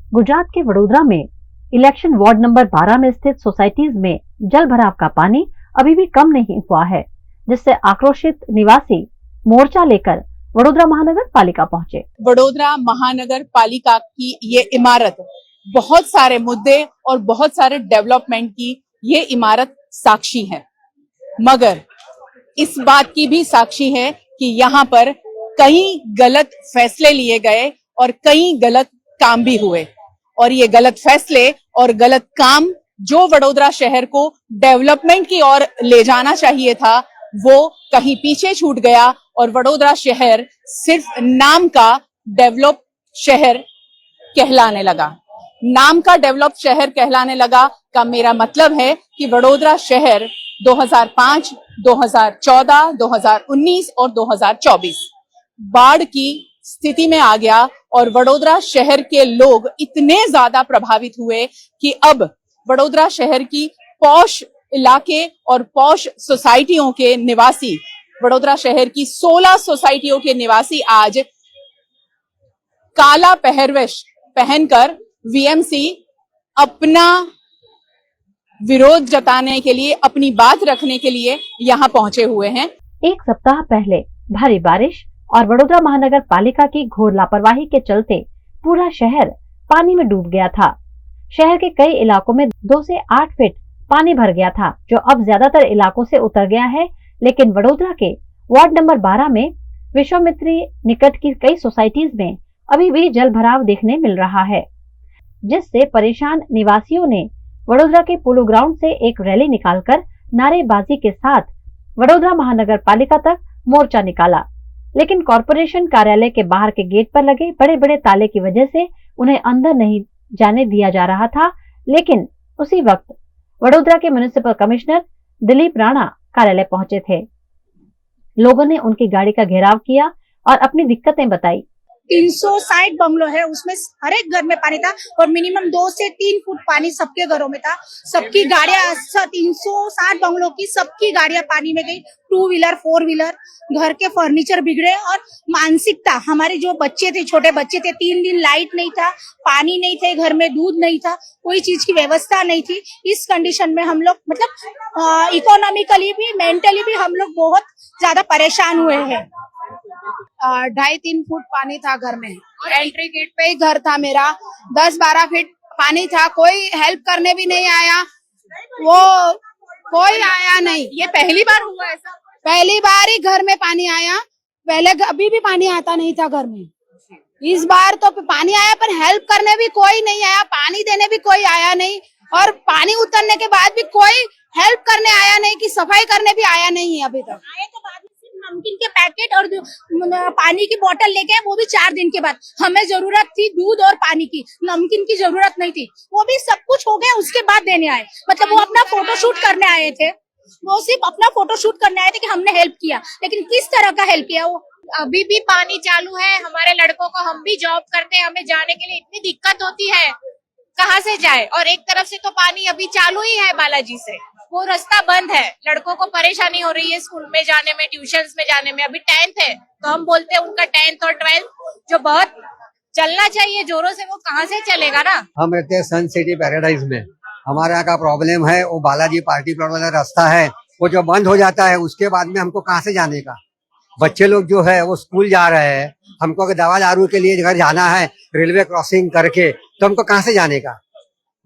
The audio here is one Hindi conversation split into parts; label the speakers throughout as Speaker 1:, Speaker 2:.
Speaker 1: गुजरात के वडोदरा में इलेक्शन वार्ड नंबर 12 में स्थित सोसाइटीज में जल भराव का पानी अभी भी कम नहीं हुआ है, जिससे आक्रोशित निवासी मोर्चा लेकर वडोदरा महानगर पालिका पहुंचे।
Speaker 2: वडोदरा महानगर पालिका की ये इमारत बहुत सारे मुद्दे और बहुत सारे डेवलपमेंट की ये इमारत साक्षी है, मगर इस बात की भी साक्षी है कि यहाँ पर कई गलत फैसले लिए गए और कई गलत काम भी हुए, और ये गलत फैसले और गलत काम जो वडोदरा शहर को डेवलपमेंट की ओर ले जाना चाहिए था, वो कहीं पीछे छूट गया और वडोदरा शहर सिर्फ नाम का डेवलप शहर कहलाने लगा। नाम का डेवलप शहर कहलाने लगा का मेरा मतलब है कि वडोदरा शहर 2005, 2014, 2019 और 2024 बाढ़ की स्थिति में आ गया और वडोदरा शहर के लोग इतने ज्यादा प्रभावित हुए कि अब वडोदरा शहर की पॉश इलाके और पॉश सोसाइटियों के निवासी, वडोदरा शहर की 16 सोसाइटियों के निवासी आज काला पहरवेश पहनकर वीएमसी अपना विरोध जताने के लिए, अपनी बात रखने के लिए यहाँ पहुंचे हुए हैं।
Speaker 1: एक सप्ताह पहले भारी बारिश और वडोदरा महानगर पालिका की घोर लापरवाही के चलते पूरा शहर पानी में डूब गया था। शहर के कई इलाकों में 2 से 8 फीट पानी भर गया था, जो अब ज्यादातर इलाकों से उतर गया है, लेकिन वडोदरा के वार्ड नंबर 12 में विश्वामित्री निकट की कई सोसाइटीज में अभी भी जल भराव देखने मिल रहा है, जिससे परेशान निवासियों ने वडोदरा के पोलो ग्राउंड से एक रैली निकालकर नारेबाजी के साथ वडोदरा महानगर पालिका तक मोर्चा निकाला, लेकिन कॉरपोरेशन कार्यालय के बाहर के गेट पर लगे बड़े बड़े ताले की वजह से उन्हें अंदर नहीं जाने दिया जा रहा था। लेकिन उसी वक्त वडोदरा के म्युनिसिपल कमिश्नर दिलीप राणा कार्यालय पहुंचे थे। लोगों ने उनकी गाड़ी का घेराव किया और अपनी दिक्कतें बताई।
Speaker 3: 360 बंगलो है, उसमें हर एक घर में पानी था और मिनिमम 2 से 3 फुट पानी सबके घरों में था। सबकी गाड़ियां 360 बंगलों की सबकी गाड़ियां पानी में गई, 2 व्हीलर 4 व्हीलर, घर के फर्नीचर बिगड़े और मानसिकता, हमारे जो बच्चे थे, छोटे बच्चे थे, 3 दिन लाइट नहीं था, पानी नहीं थे, घर में दूध नहीं था, कोई चीज की व्यवस्था नहीं थी। इस कंडीशन में हम लोग मतलब इकोनॉमिकली भी मेंटली भी हम लोग बहुत ज्यादा परेशान हुए हैं। 2.5-3 फुट पानी था घर में, एंट्री गेट पे ही घर था मेरा, 10-12 फीट पानी था, कोई हेल्प करने भी नहीं आया, वो कोई आया नहीं।
Speaker 2: ये पहली बार हुआ ऐसा?
Speaker 3: पहली बार ही घर में पानी आया, पहले अभी भी पानी आता नहीं था घर में। इस बार तो पानी आया पर हेल्प करने भी कोई नहीं आया, पानी देने भी कोई आया नहीं, और पानी उतरने के बाद भी कोई हेल्प करने आया नहीं, कि सफाई करने भी आया नहीं है अभी तक। आए तो बाद में सिर्फ नमकीन के पैकेट और पानी की बोतल लेके आए, वो भी 4 दिन के बाद। हमें जरूरत थी दूध और पानी की, नमकीन की जरूरत नहीं थी, वो भी सब कुछ हो गया उसके बाद देने आए। मतलब वो अपना फोटोशूट करने आए थे, वो सिर्फ अपना फोटोशूट करने आए थे कि हमने हेल्प किया, लेकिन किस तरह का हेल्प किया? वो
Speaker 4: अभी भी पानी चालू है, हमारे लड़कों को, हम भी जॉब करते हैं, हमें जाने के लिए इतनी दिक्कत होती है, कहाँ से जाए? और एक तरफ से तो पानी अभी चालू ही है बालाजी से, वो रास्ता बंद है, लड़कों को परेशानी हो रही है स्कूल में जाने में, ट्यूशंस में जाने में। अभी 10th है तो हम बोलते हैं उनका 10th और 12th जो बहुत चलना चाहिए जोरों से, वो कहाँ से चलेगा ना।
Speaker 5: हम रहते हैं सन सिटी पैराडाइज में, हमारे यहाँ का प्रॉब्लम है वो बालाजी पार्टी प्लॉट वाला रास्ता है, वो जो बंद हो जाता है उसके बाद में हमको कहाँ से जाने का? बच्चे लोग जो है वो स्कूल जा रहे हैं, हमको अगर दवा दारू के लिए घर जाना है रेलवे क्रॉसिंग करके, तो हमको कहाँ से जाने का?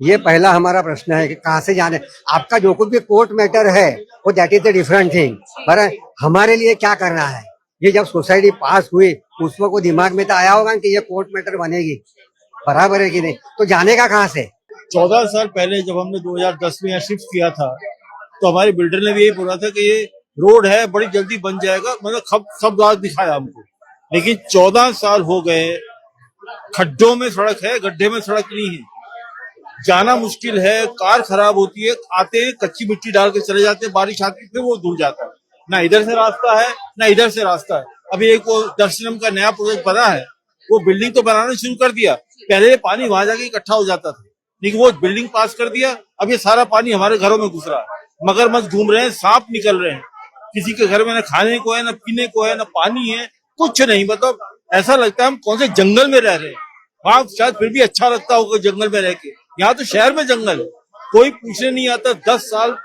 Speaker 5: ये पहला हमारा प्रश्न है कि कहाँ से जाने। आपका जो कुछ भी कोर्ट मैटर है वो that is the different thing, पर हमारे लिए क्या करना है? ये जब सोसाइटी पास हुई उस वक्त दिमाग में तो आया होगा कि ये कोर्ट मैटर बनेगी, बराबर है कि नहीं? तो जाने का कहाँ से?
Speaker 6: 14 साल पहले जब हमने 2010 में यहाँ शिफ्ट किया था, तो हमारे बिल्डर ने भी यही बोला था कि ये रोड है बड़ी जल्दी बन जाएगा, मतलब सब बात दिखाया हमको। लेकिन 14 साल हो गए, खड्डों में सड़क है, गड्ढे में सड़क नहीं है, जाना मुश्किल है, कार खराब होती है, आते हैं कच्ची मिट्टी डाल के चले जाते हैं, बारिश आती है फिर वो धुल जाता है, ना इधर से रास्ता है ना इधर से रास्ता है। अभी एक वो दर्शनम का नया प्रोजेक्ट बना है, वो बिल्डिंग तो बनाना शुरू कर दिया, पहले ये पानी वहां जाके इकट्ठा हो जाता था, लेकिन वो बिल्डिंग पास कर दिया, अब ये सारा पानी हमारे घरों में घुस रहा है, मगरमच्छ घूम रहे हैं, सांप निकल रहे हैं, किसी के घर में न खाने को है, न पीने को है, न पानी है, कुछ नहीं। मतलब ऐसा लगता है हम कौन से जंगल में रह रहे हैं। वहाँ शायद फिर भी अच्छा लगता होगा जंगल में रह के। यहाँ तो शहर में जंगल है, कोई पूछने नहीं आता। 10 साल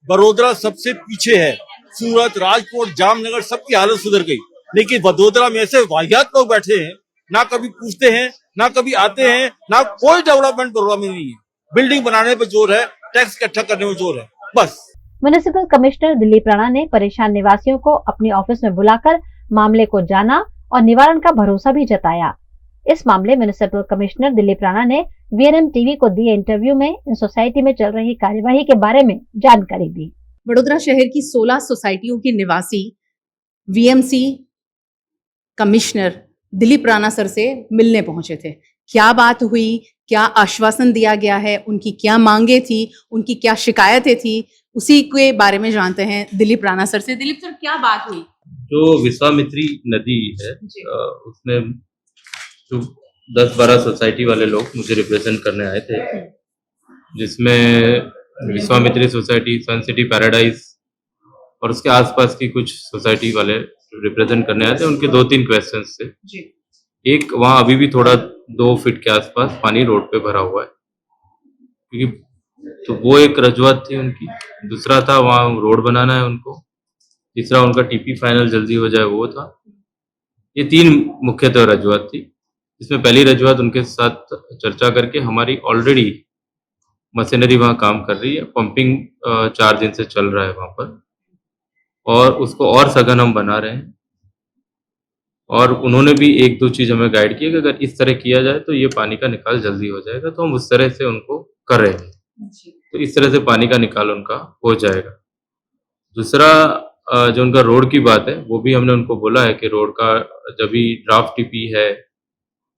Speaker 6: बड़ोदरा सबसे पीछे है, सूरत, राजकोट, जामनगर सबकी हालत सुधर गई, लेकिन वडोदरा में ऐसे वाहियात लोग बैठे हैं, ना कभी पूछते हैं, ना कभी आते हैं, ना कोई डेवलपमेंट बड़ोदरा में नहीं है। बिल्डिंग बनाने पे जोर है, टैक्स इकट्ठा करने में जोर है, बस।
Speaker 1: म्युनिसिपल कमिश्नर दिलीप राणा ने परेशान निवासियों को अपने ऑफिस में बुलाकर मामले को जाना और निवारण का भरोसा भी जताया। इस मामले म्युनिसिपल कमिश्नर दिलीप राणा ने वीएनएम टीवी को दिए इंटरव्यू में इन सोसाइटी में चल रही कार्यवाही के बारे में जानकारी दी।
Speaker 2: वडोदरा शहर की 16 सोसाइटियों के निवासी VMC commissioner Dilip Rana sir से मिलने पहुंचे थे। क्या बात हुई, क्या आश्वासन दिया गया है, उनकी क्या मांगे थी, उनकी क्या शिकायतें थी, उसी के बारे में जानते हैं दिलीप राणा सर से। दिलीप सर, क्या बात हुई?
Speaker 7: जो विश्वामित्री नदी है उसमें जो 10-12 सोसाइटी वाले लोग मुझे रिप्रेजेंट करने आए थे, जिसमें विश्वामित्री सोसाइटी, सन सिटी पैराडाइज और उसके आसपास की कुछ सोसाइटी वाले रिप्रेजेंट करने आए थे। उनके 2-3 क्वेश्चंस थे। एक, वहाँ अभी भी थोड़ा 2 फीट के आसपास पानी रोड पे भरा हुआ है, क्योंकि तो वो एक रजूआत थी उनकी। दूसरा था वहाँ रोड बनाना है उनको। तीसरा उनका टीपी फाइनल जल्दी हो जाए, वो था। ये 3 मुख्यतः रजूआत थी। इसमें पहली रजूआत उनके साथ चर्चा करके, हमारी ऑलरेडी मशीनरी वहाँ काम कर रही है, पंपिंग 4 दिन से चल रहा है वहाँ पर, और उसको और सघन हम बना रहे हैं। और उन्होंने भी 1-2 चीज़ हमें गाइड की कि अगर इस तरह किया जाए तो ये पानी का निकाल जल्दी हो जाएगा, तो हम उस तरह से उनको कर रहे हैं। तो इस तरह से पानी का निकाल उनका हो जाएगा। दूसरा, जो उनका रोड की बात है, वो भी हमने उनको बोला है कि रोड का जब भी ड्राफ्ट टीपी है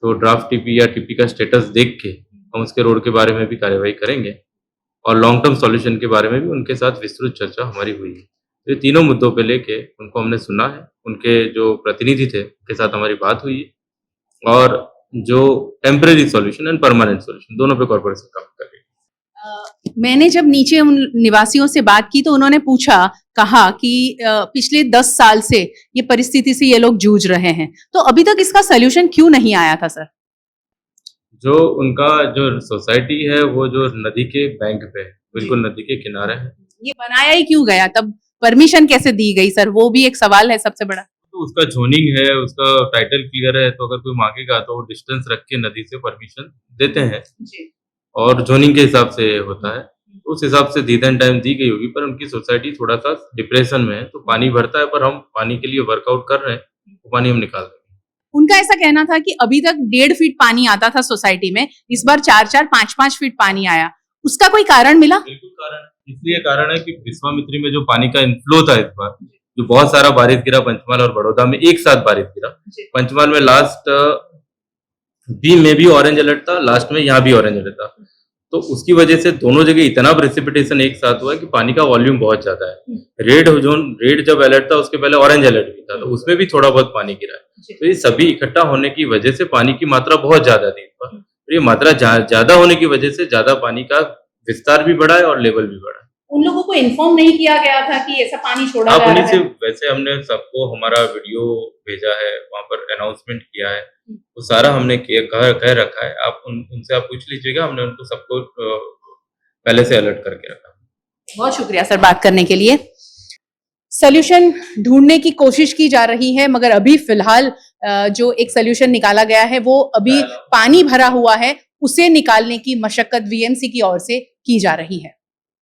Speaker 7: तो ड्राफ्ट टीपी या टीपी का स्टेटस देख के हम उसके रोड के बारे में भी कार्यवाही करेंगे, और लॉन्ग टर्म सॉल्यूशन के बारे में भी उनके साथ विस्तृत चर्चा हमारी हुई है। तो ये तीनों मुद्दों पे लेके उनको हमने सुना है। उनके जो प्रतिनिधि थे उनके साथ हमारी बात हुई है, और जो temporary solution and permanent solution दोनों पे कॉर्पोरेशन काम कर रही है।
Speaker 2: मैंने जब नीचे उन निवासियों से बात की तो उन्होंने कहा कि पिछले 10 साल से ये परिस्थिति से ये लोग जूझ रहे हैं, तो अभी तक इसका सलूशन क्यों नहीं आया था सर?
Speaker 7: जो उनका जो सोसाइटी है वो जो नदी के बैंक पे है, बिल्कुल नदी के किनारे है।
Speaker 2: ये बनाया ही क्यों गया, तब परमिशन कैसे दी गई सर? वो भी एक सवाल है सबसे बड़ा।
Speaker 7: तो उसका जोनिंग है, उसका टाइटल क्लियर है, तो अगर कोई मांगेगा तो डिस्टेंस रख के नदी से परमिशन देते हैं
Speaker 2: जी।
Speaker 7: और जोनिंग के हिसाब से होता है। उस हिसाब से दी देन टाइम दी गई होगी, पर उनकी सोसाइटी थोड़ा सा डिप्रेशन में है, तो पानी भरता है, पर हम पानी के लिए वर्कआउट कर रहे हैं, वो पानी हम निकाल रहे हैं।
Speaker 2: उनका ऐसा कहना था कि अभी तक 1.5 फीट पानी आता था सोसाइटी में, इस बार 4-4, 5-5 फीट पानी आया, उसका कोई कारण मिला?
Speaker 7: बिल्कुल कारण, इसलिए कारण है कि विश्वामित्री में जो पानी का इनफ्लो था इस बार, जो बहुत सारा बारिश गिरा पंचमहाल और बड़ौदा में एक साथ बारिश गिरा। पंचमहाल में लास्ट बी में भी ऑरेंज अलर्ट था, लास्ट में यहाँ भी ऑरेंज अलर्ट था, तो उसकी वजह से दोनों जगह इतना प्रेसिपिटेशन एक साथ हुआ है कि पानी का वॉल्यूम बहुत ज्यादा है। रेड जब अलर्ट था उसके पहले ऑरेंज अलर्ट भी था, तो उसमें भी थोड़ा बहुत पानी गिरा है। तो ये सभी इकट्ठा होने की वजह से पानी की मात्रा बहुत ज्यादा थी इस बार। ये मात्रा ज्यादा होने की वजह से ज्यादा पानी का विस्तार भी बढ़ा है और लेवल भी बढ़ा है।
Speaker 2: उन लोगों को इन्फॉर्म नहीं किया गया था कि ऐसा पानी छोड़ा जा रहा है?
Speaker 7: वैसे हमने सबको हमारा वीडियो भेजा है, वहाँ पर अनाउंसमेंट किया है, वो सारा हमने कह रखा है। आप उनसे आप पूछ लीजिएगा, हमने उनको सबको पहले से अलर्ट करके रखा।
Speaker 2: बहुत शुक्रिया सर बात करने के लिए। सॉल्यूशन ढूंढने की कोशिश की जा रही है, मगर अभी फिलहाल जो एक सॉल्यूशन निकाला गया है वो अभी पानी भरा हुआ है, उसे निकालने की मशक्कत वीएमसी की ओर से की जा रही है।